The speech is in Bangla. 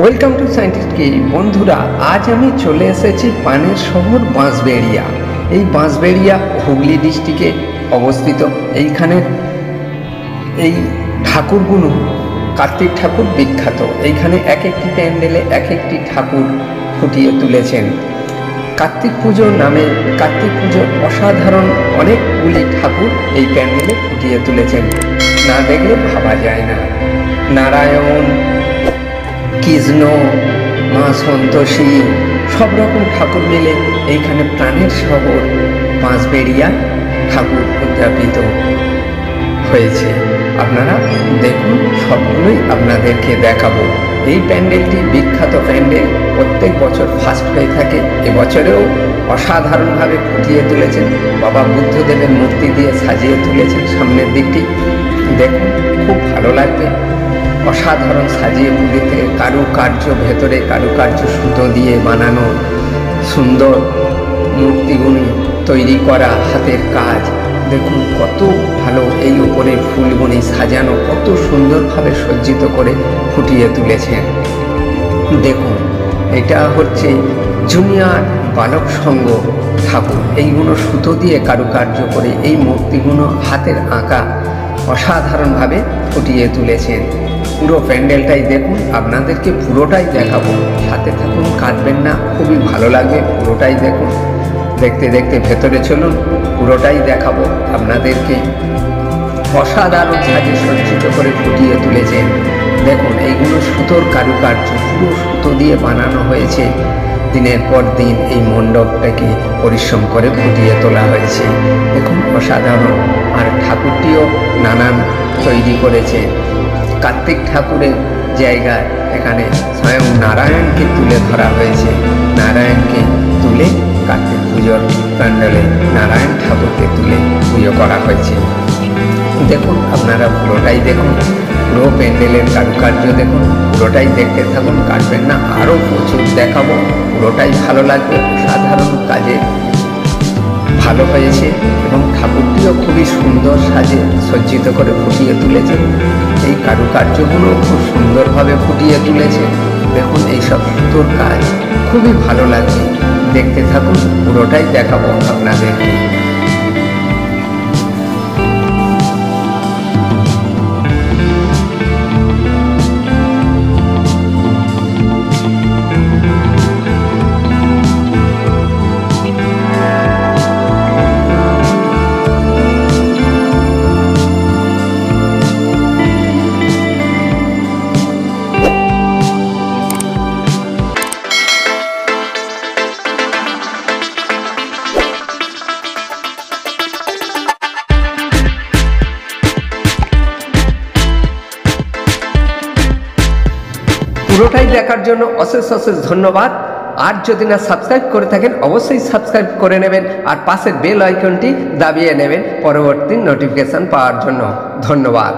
ওয়েলকাম টু সায়েন্টিস্ট কি বন্ধুরা, আজ আমি চলে এসেছি পানের শহর বাঁশবেড়িয়া। এই বাঁশবেড়িয়া হুগলি ডিস্ট্রিক্টে অবস্থিত। এইখানের এই ঠাকুরগুলো কার্তিক ঠাকুর বিখ্যাত। এইখানে এক একটি প্যান্ডেলে এক একটি ঠাকুর ফুটিয়ে তুলেছেন। কার্তিক পুজো নামে কার্তিক পুজোর অসাধারণ অনেকগুলি ঠাকুর এই প্যান্ডেলে ফুটিয়ে তুলেছেন, না দেখলে ভাবা যায় না। নারায়ণ, কৃষ্ণ, মা সন্তোষী, সব রকম ঠাকুর মিলে এইখানে প্রাণের শহর বাঁশবেড়িয়া ঠাকুর উদ্যাপিত হয়েছে। আপনারা দেখুন, সবগুলোই আপনাদেরকে দেখাবো। এই প্যান্ডেলটি বিখ্যাত প্যান্ডেল, প্রত্যেক বছর ফার্স্ট হয়ে থাকে। এবছরেও অসাধারণভাবে ফুটিয়ে তুলেছেন। বাবা বুদ্ধদেবের মূর্তি দিয়ে সাজিয়ে তুলেছেন। সামনের দিকটি দেখুন, খুব ভালো লাগবে। অসাধারণ সাজিয়ে পুজোতে কারুকার্য, ভেতরে কারুকার্য সুতো দিয়ে বানানো সুন্দর মূর্তিগুলি তৈরি করা হাতের কাজ। দেখুন কত ভালো, এই উপরে ফুলগুলি সাজানো কত সুন্দরভাবে সজ্জিত করে ফুটিয়ে তুলেছেন। দেখুন, এটা হচ্ছে জুনিয়র বালক সংঘ ঠাকুর। এইগুলো সুতো দিয়ে কারুকার্য করে এই মূর্তিগুলো হাতের আঁকা অসাধারণভাবে ফুটিয়ে তুলেছেন। পুরো প্যান্ডেলটাই দেখুন, আপনাদেরকে পুরোটাই দেখাবো, সাথে থাকুন, কাটবেন না, খুবই ভালো লাগবে। পুরোটাই দেখুন, দেখতে দেখতে ভেতরে চলুন, পুরোটাই দেখাবো আপনাদেরকে। অসাধারণ সাজে সজ্জিত করে ফুটিয়ে তুলেছেন। দেখুন, এইগুলো সুতোর কারুকার্য, পুরো সুতো দিয়ে বানানো হয়েছে। দিনের পর দিন এই মণ্ডপটাকে পরিশ্রম করে ফুটিয়ে তোলা হয়েছে। দেখুন অসাধারণ। আর ঠাকুরটিও নানান তৈরি করেছে। কার্তিক ঠাকুরের জায়গায় এখানে স্বয়ং নারায়ণকে তুলে ধরা হয়েছে। নারায়ণকে তুলে কার্তিক পুজোর প্যান্ডেলে নারায়ণ ঠাকুরকে তুলে পুজো করা হয়েছে। দেখুন, আপনারা পুরোটাই দেখুন, পুরো প্যান্ডেলের কারুকার্য দেখুন, পুরোটাই দেখতে থাকুন, কাটবেন না। আরও প্রচুর দেখাবো, পুরোটাই ভালো লাগবে। সাধারণ কাজে ভালো হয়েছে এবং ঠাকুরটিও খুবই সুন্দর সাজে সজ্জিত করে ফুটিয়ে তুলেছে। এই কারুকার্যগুলো খুব সুন্দরভাবে ফুটিয়ে তুলেছে। দেখুন, এইসব সুতোর কাজ খুবই ভালো লাগছে। দেখতে থাকুন, পুরোটাই দেখাবো আপনাদেরকে। পুরোটাই দেখার জন্য অশেষ অশেষ ধন্যবাদ। আর যদি না সাবস্ক্রাইব করে থাকেন, অবশ্যই সাবস্ক্রাইব করে নেবেন আর পাশের বেল আইকনটি দাবিয়ে নেবেন পরবর্তী নোটিফিকেশন পাওয়ার জন্য। ধন্যবাদ।